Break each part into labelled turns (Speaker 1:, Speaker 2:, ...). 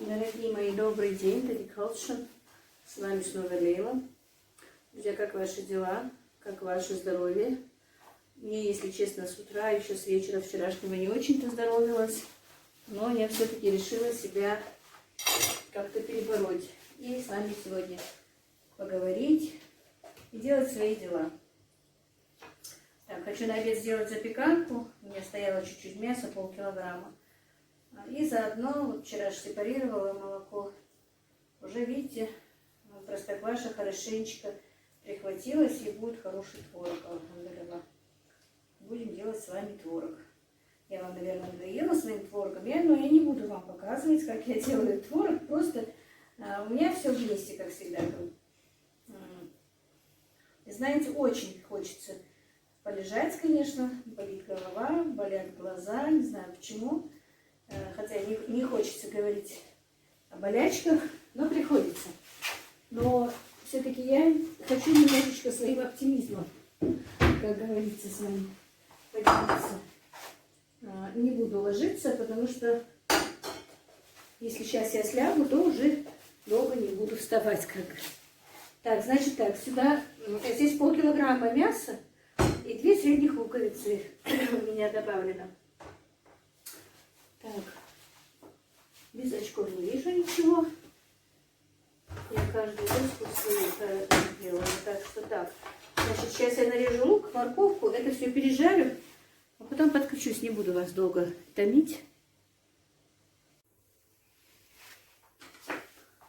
Speaker 1: Дорогие мои, добрый день, Тади Калшин. С вами снова Лейла. Друзья, как ваши дела? Как ваше здоровье? Мне, если честно, с утра, еще с вечера вчерашнего не очень-то здоровилась, но я все-таки решила себя как-то перебороть. И с вами сегодня поговорить и делать свои дела. Так, хочу на обед сделать запеканку. У меня стояло чуть-чуть мяса, полкилограмма. И заодно, вот вчера же сепарировала молоко. Уже, видите, простокваша хорошенечко прихватилась, и будет хороший творог. Будем делать с вами творог. Я вам, наверное, надоела своим творогом, но я не буду вам показывать, как я делаю творог. Просто у меня все вместе, как всегда. Знаете, очень хочется полежать, конечно, болит голова, болят глаза, не знаю почему. Хотя не хочется говорить о болячках, но приходится. Но все-таки я хочу немножечко своим оптимизмом, как говорится, с вами поделиться. Не буду ложиться, потому что если сейчас я слягу, то уже долго не буду вставать. Так, значит так, сюда, здесь полкилограмма мяса и 2 средних луковицы у меня добавлено. Так, без очков не вижу ничего. Я каждую доску свою делаю. Так что так. Значит, сейчас я нарежу лук, морковку, это все пережарю, а потом подключусь, не буду вас долго томить.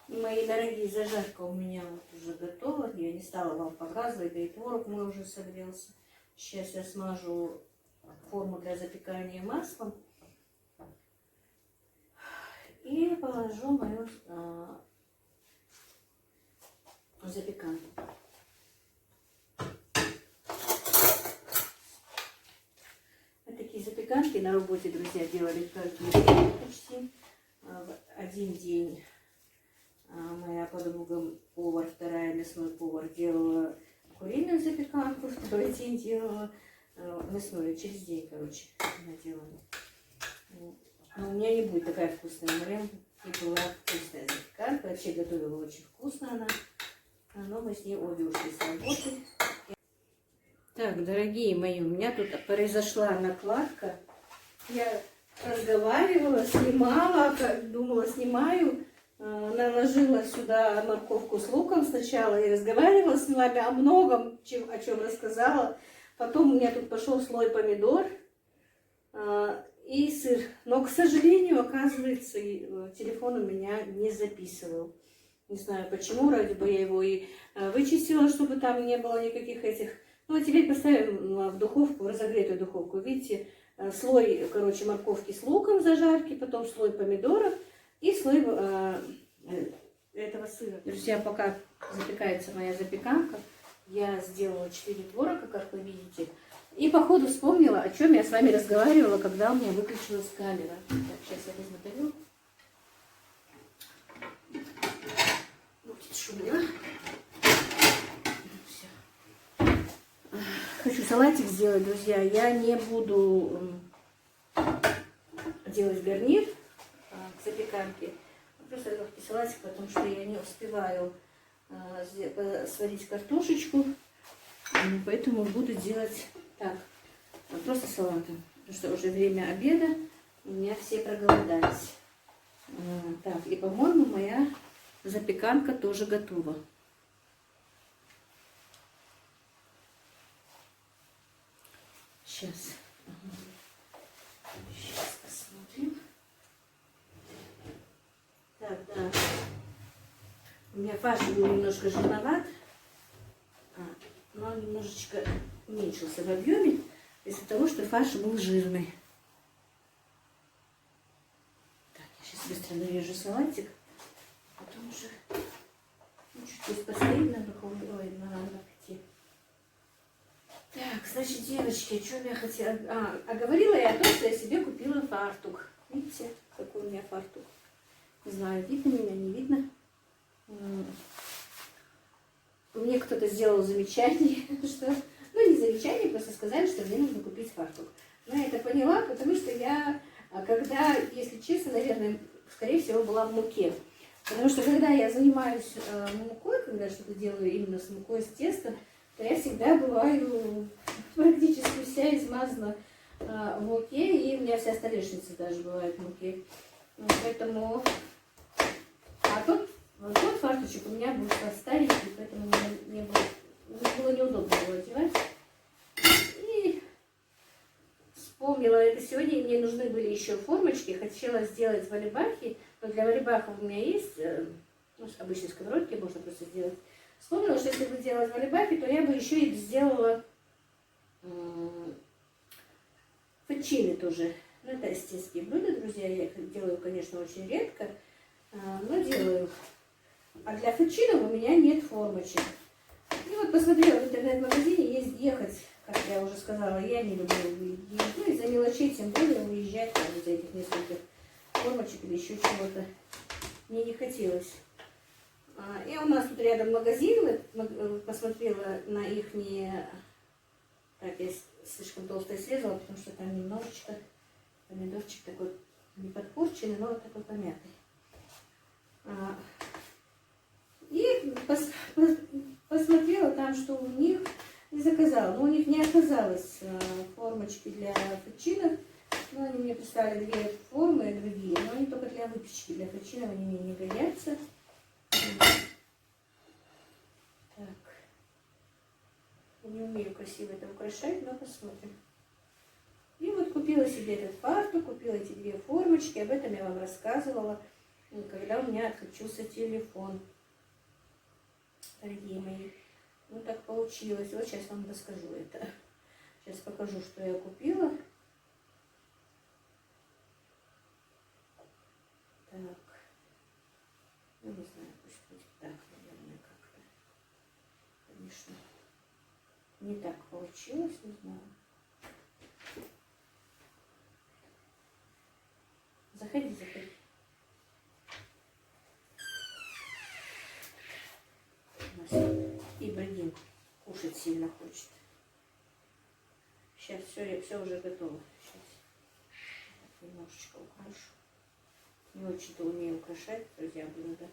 Speaker 1: Мои дорогие, зажарка у меня вот уже готова. Я не стала вам показывать, да и творог мой уже согрелся. Сейчас я смажу форму для запекания маслом. И положу мою запеканку. Вот такие запеканки на работе, друзья, делали каждый день почти. Один день моя подруга, повар, вторая мясной повар, делала куриную запеканку, второй день делала мясную. Через день, короче, она делала. Но у меня не будет такая вкусная, но и была вкусная запеканка. Вообще готовила очень вкусно она. Но мы с ней обе ушли с работы. Так, дорогие мои, у меня тут произошла накладка. Я разговаривала, снимала, думала, снимаю. Наложила сюда морковку с луком сначала и разговаривала с вами о многом, о чем рассказала. Потом у меня тут пошел слой помидор и сыр. Но, к сожалению, оказывается, телефон у меня не записывал. Не знаю почему, вроде бы я его и вычистила, чтобы там не было никаких этих. Ну, а теперь поставим в духовку, в разогретую духовку. Видите, слой, короче, морковки с луком зажарки, потом слой помидоров и слой этого сыра. Друзья, пока запекается моя запеканка, я сделала 4 творога, как вы видите. И по ходу вспомнила, о чем я с вами разговаривала, когда у меня выключилась камера. Так, сейчас я возьму тарелку. Будет шумно. Хочу салатик сделать, друзья. Я не буду делать гарнир к запеканке. Просто легкий салатик, потому что я не успеваю сварить картошечку. Поэтому буду делать так, просто салатом. Потому что уже время обеда, у меня все проголодались. Так, и, по-моему, моя запеканка тоже готова. Сейчас. Сейчас посмотрим. Так, да. У меня фарш был немножко жирноват, но он немножечко уменьшился в объеме из-за того, что фарш был жирный. Так, я сейчас быстро нарежу салатик, потом уже чуть-чуть постоит на духовке, на плите. Так, значит, девочки, о чем я хотела... говорила я о том, что я себе купила фартук. Видите, какой у меня фартук? Не знаю, видно меня, не видно. Мне кто-то сделал замечание, что... Ну, не замечание, просто сказали, что мне нужно купить фартук. Но я это поняла, потому что я, когда, если честно, наверное, скорее всего, была в муке. Потому что когда я занимаюсь мукой, когда что-то делаю именно с мукой, с тестом, то я всегда бываю практически вся измазана в муке, и у меня вся столешница даже бывает в муке. Поэтому... А тот фарточек у меня был старенький, поэтому мне было неудобно его одевать. И вспомнила это сегодня, и мне нужны были еще формочки. Хотела сделать валибахи, но для валибахов у меня есть, ну, обычной сковородки можно просто сделать. Вспомнила, что если бы делать валибахи, то я бы еще и сделала фетчины тоже. Ну, это эстетские блюда, друзья. Я их делаю, конечно, очень редко, но делаю. А для фетчинов у меня нет формочек. И вот посмотрела в интернет-магазине, ехать, как я уже сказала, я не люблю выезжать. Ну, из-за мелочей, тем более уезжать там, из-за этих нескольких формочек или еще чего-то. Мне не хотелось. И у нас тут рядом магазин, посмотрела на их не... Так, я слишком толстое срезала, потому что там немножечко помидорчик такой не подпорченный, но вот такой помятый. И посмотрела там, что у них, и заказала. Но у них не оказалось формочки для фетчинов. Но они мне прислали 2 формы другие, но они только для выпечки. Для фетчинов они мне не годятся. Так. Не умею красиво это украшать, но посмотрим. И вот купила себе этот фартук, купила эти 2 формочки. Об этом я вам рассказывала, когда у меня отключился телефон. Дорогие мои. Ну так получилось. Вот сейчас вам расскажу это. Сейчас покажу, что я купила. Так. Ну не знаю, пусть будет так, наверное, как-то. Конечно. Не так получилось, не знаю. Заходи, заходи. У нас Ибрагим кушать сильно хочет. Сейчас все уже готово. Сейчас немножечко украшу. Не очень-то умею украшать, друзья, блюда.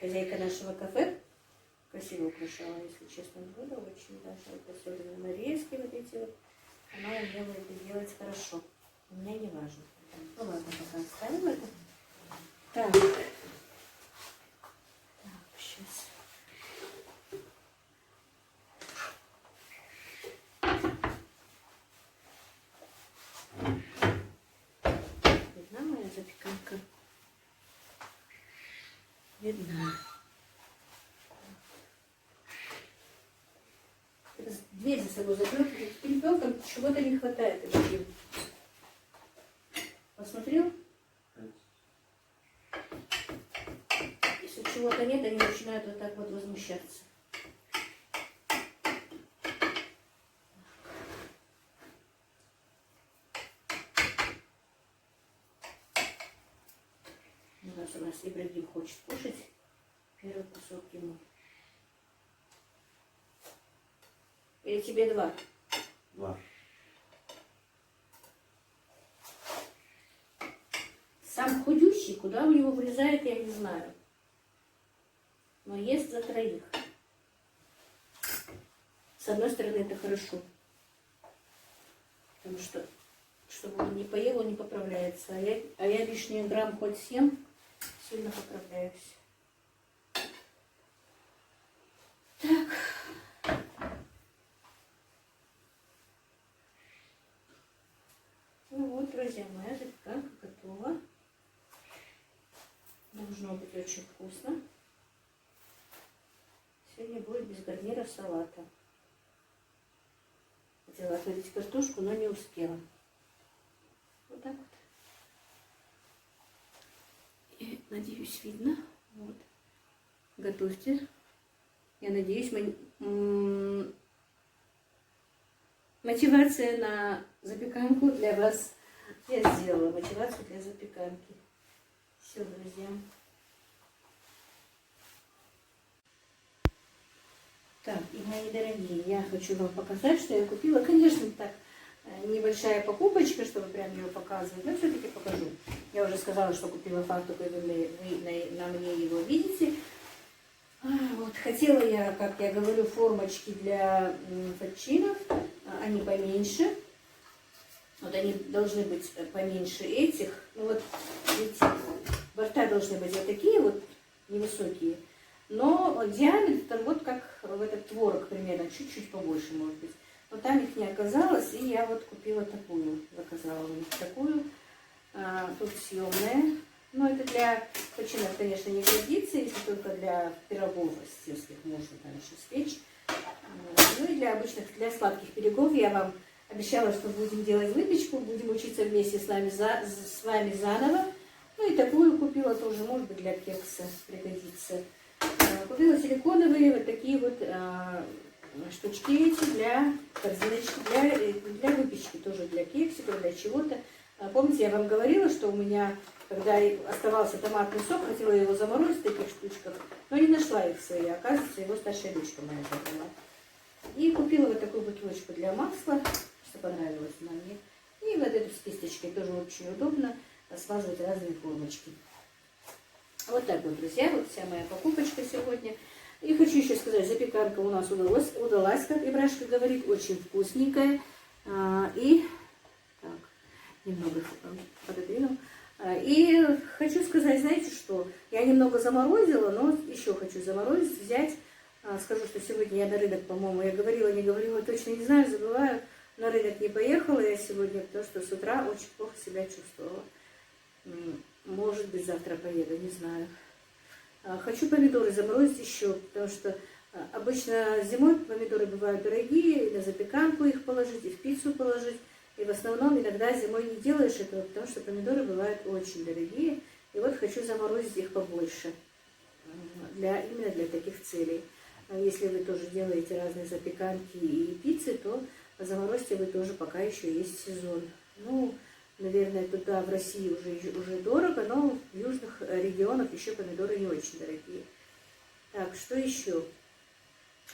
Speaker 1: Хозяйка нашего кафе красиво украшала, если честно, блюдо. Очень даже, вот особенно нарезки вот эти вот. Она умела это делать хорошо. У меня не важно. Ну ладно, пока оставим это. Так. Так, сейчас. Видна моя запеканка? Видна. Дверь за собой закрыт, перепелкам чего-то не хватает. Посмотрел? Если чего-то нет, они начинают вот так вот возмущаться. У нас Ибрагим хочет кушать. Первый кусок ему. Или тебе 2?
Speaker 2: 2.
Speaker 1: Сам худющий, куда у него влезает, я не знаю. Но ест за 3. С одной стороны, это хорошо. Потому что, чтобы он не поел, он не поправляется. А я лишний грамм хоть 7, сильно поправляюсь. Так. Ну вот, друзья, моя запеканка готова. Должно быть очень вкусно. Сегодня будет без гарнира салата. Хотела отварить картошку, но не успела. Вот так вот. И, надеюсь, видно. Вот. Готовьте. Я надеюсь, мотивация на запеканку для вас. Я сделала мотивацию для запеканки. Все, друзья. Так, и мои дорогие, я хочу вам показать, что я купила. Конечно, так, небольшая покупочка, чтобы прям ее показывать, но все-таки покажу. Я уже сказала, что купила фартук, и вы на мне его видите. Вот, хотела я, как я говорю, формочки для фатчинов, они поменьше. Вот они должны быть поменьше этих. Ну вот, видите, борта должны быть вот такие вот невысокие. Но диаметр вот как в этот творог примерно, чуть-чуть побольше может быть. Но там их не оказалось, и я вот купила такую, заказала у них такую. Тут съемная. Но это для фатчинов, конечно, не годится, если только для пирогов ростовских можно там еще спечь. Ну и для обычных, для сладких пирогов я вам обещала, что будем делать выпечку, будем учиться вместе с вами заново. Ну и такую купила тоже, может быть, для кекса пригодится. Купила силиконовые вот такие вот штучки эти для корзиночки, для выпечки, тоже для кексиков, для чего-то. Помните, я вам говорила, что у меня, когда оставался томатный сок, хотела его заморозить в таких штучках, но не нашла их свои. Оказывается, его старшая дочка моя забрала. И купила вот такую бутылочку для масла, что понравилось она мне. И вот эту с кисточкой тоже очень удобно смазывать разные формочки. Вот так вот, друзья, вот вся моя покупочка сегодня. И хочу еще сказать, запеканка у нас удалась, как Ибрашка говорит, очень вкусненькая. И так, немного пододвину. И хочу сказать, знаете что, я немного заморозила, но еще хочу заморозить, взять. Скажу, что сегодня я на рынок, по-моему, я говорила, не говорила, точно не знаю, забываю. На рынок не поехала я сегодня, потому что с утра очень плохо себя чувствовала. Может быть, завтра поеду, не знаю. Хочу помидоры заморозить еще, потому что обычно зимой помидоры бывают дорогие, и на запеканку их положить, и в пиццу положить. И в основном иногда зимой не делаешь этого, потому что помидоры бывают очень дорогие. И вот хочу заморозить их побольше, именно для таких целей. Если вы тоже делаете разные запеканки и пиццы, то заморозьте вы тоже, пока еще есть сезон. Ну, наверное, туда в России уже дорого, но в южных регионах еще помидоры не очень дорогие. Так, что еще?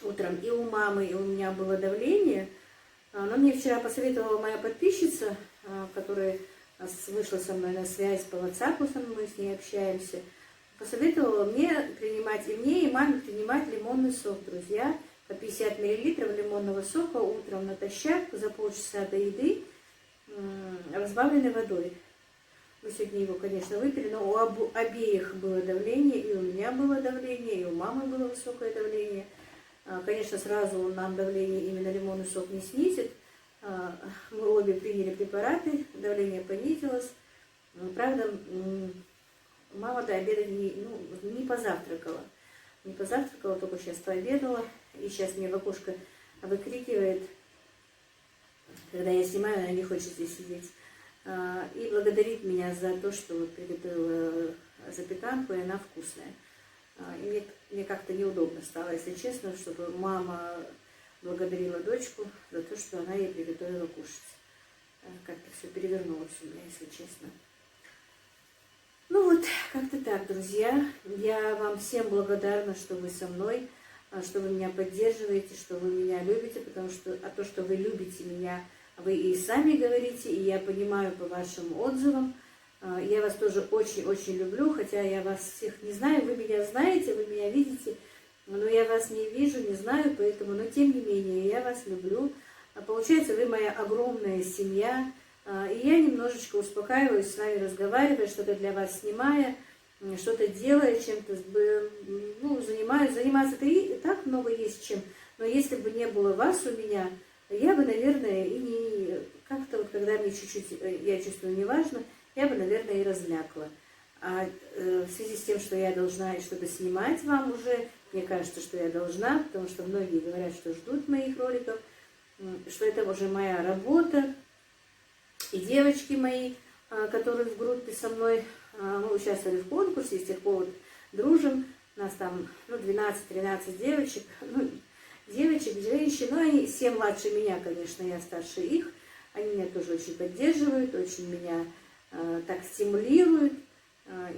Speaker 1: Утром и у мамы, и у меня было давление. Но мне вчера посоветовала моя подписчица, которая вышла со мной на связь по WhatsApp, мы с ней общаемся. Посоветовала мне принимать, и мне, и маме принимать лимонный сок, друзья. По 50 мл лимонного сока утром натощак за полчаса до еды, разбавленной водой. Мы сегодня его, конечно, выпили, но у обеих было давление, и у меня было давление, и у мамы было высокое давление. Конечно, сразу нам давление именно лимонный сок не снизит. Мы обе приняли препараты, давление понизилось. Правда, мама до обеда не позавтракала. Не позавтракала, только сейчас пообедала. И сейчас мне в окошко выкрикивает, когда я снимаю, она не хочет здесь сидеть. И благодарит меня за то, что вот приготовила запеканку, и она вкусная. И мне как-то неудобно стало, если честно, чтобы мама благодарила дочку за то, что она ей приготовила кушать. Как-то все перевернулось у меня, если честно. Ну вот, как-то так, друзья. Я вам всем благодарна, что вы со мной, что вы меня поддерживаете, что вы меня любите, потому что то, что вы любите меня, вы и сами говорите, и я понимаю по вашим отзывам. Я вас тоже очень-очень люблю, хотя я вас всех не знаю, вы меня знаете, вы меня видите, но я вас не вижу, не знаю, поэтому, но тем не менее, я вас люблю. Получается, вы моя огромная семья, и я немножечко успокаиваюсь, с вами разговаривая, что-то для вас снимая, что-то делая, чем-то, заниматься-то и так много есть чем, но если бы не было вас у меня, я бы, наверное, и не, как-то вот, когда мне чуть-чуть, я чувствую, неважно, я бы, наверное, и размякла. А в связи с тем, что я должна что-то снимать вам уже, мне кажется, что я должна, потому что многие говорят, что ждут моих роликов, что это уже моя работа. И девочки мои, которые в группе со мной, мы участвовали в конкурсе, и с тех пор дружим. У нас там 12-13 девочек, женщин, но они все младше меня, конечно, я старше их. Они меня тоже очень поддерживают, очень меня так стимулируют.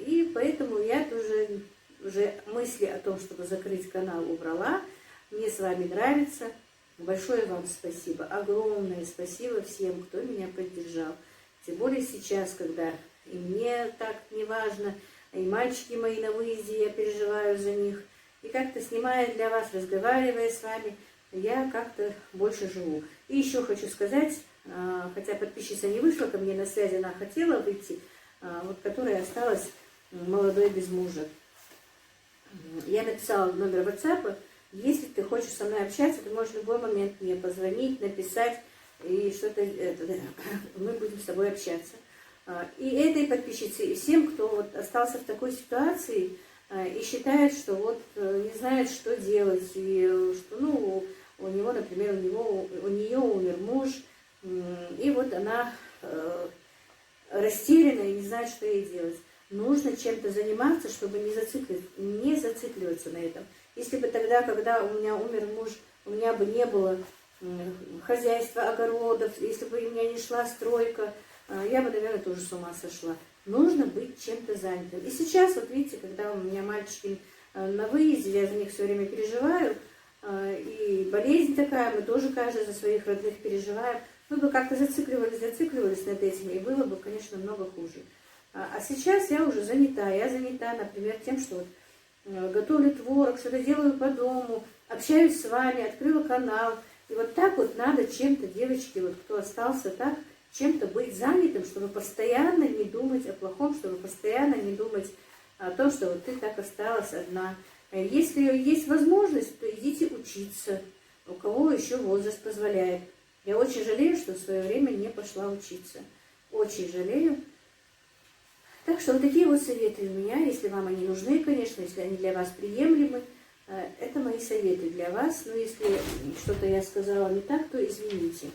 Speaker 1: И поэтому я тоже уже мысли о том, чтобы закрыть канал, убрала. Мне с вами нравится. Большое вам спасибо, огромное спасибо всем, кто меня поддержал. Тем более сейчас, когда и мне так не важно, и мальчики мои на выезде, я переживаю за них. И как-то снимая для вас, разговаривая с вами, я как-то больше живу. И еще хочу сказать, хотя подписчица не вышла ко мне на связь, она хотела выйти, вот которая осталась молодой без мужа. Я написала номер WhatsApp. Если ты хочешь со мной общаться, ты можешь в любой момент мне позвонить, написать, и что-то мы будем с тобой общаться. И этой подписчице, и всем, кто вот остался в такой ситуации и считает, что вот не знает, что делать, и что, ну, у него, например, у нее умер муж, и вот она растеряна и не знает, что ей делать. Нужно чем-то заниматься, чтобы не зацикливаться на этом. Если бы тогда, когда у меня умер муж, у меня бы не было хозяйства, огородов, если бы у меня не шла стройка, я бы, наверное, тоже с ума сошла. Нужно быть чем-то занятым. И сейчас, вот видите, когда у меня мальчики на выезде, я за них все время переживаю, и болезнь такая, мы тоже каждый за своих родных переживаем, мы бы как-то зацикливались над этим, и было бы, конечно, много хуже. А сейчас я уже занята. Я занята, например, тем, что вот готовлю творог, что-то делаю по дому, общаюсь с вами, открыла канал. И вот так вот надо чем-то, девочки, вот кто остался так, чем-то быть занятым, чтобы постоянно не думать о плохом, чтобы постоянно не думать о том, что вот ты так осталась одна. Если есть возможность, то идите учиться, у кого еще возраст позволяет. Я очень жалею, что в свое время не пошла учиться. Очень жалею. Так что вот такие вот советы у меня, если вам они нужны, конечно, если они для вас приемлемы, это мои советы для вас. Но если что-то я сказала не так, то извините.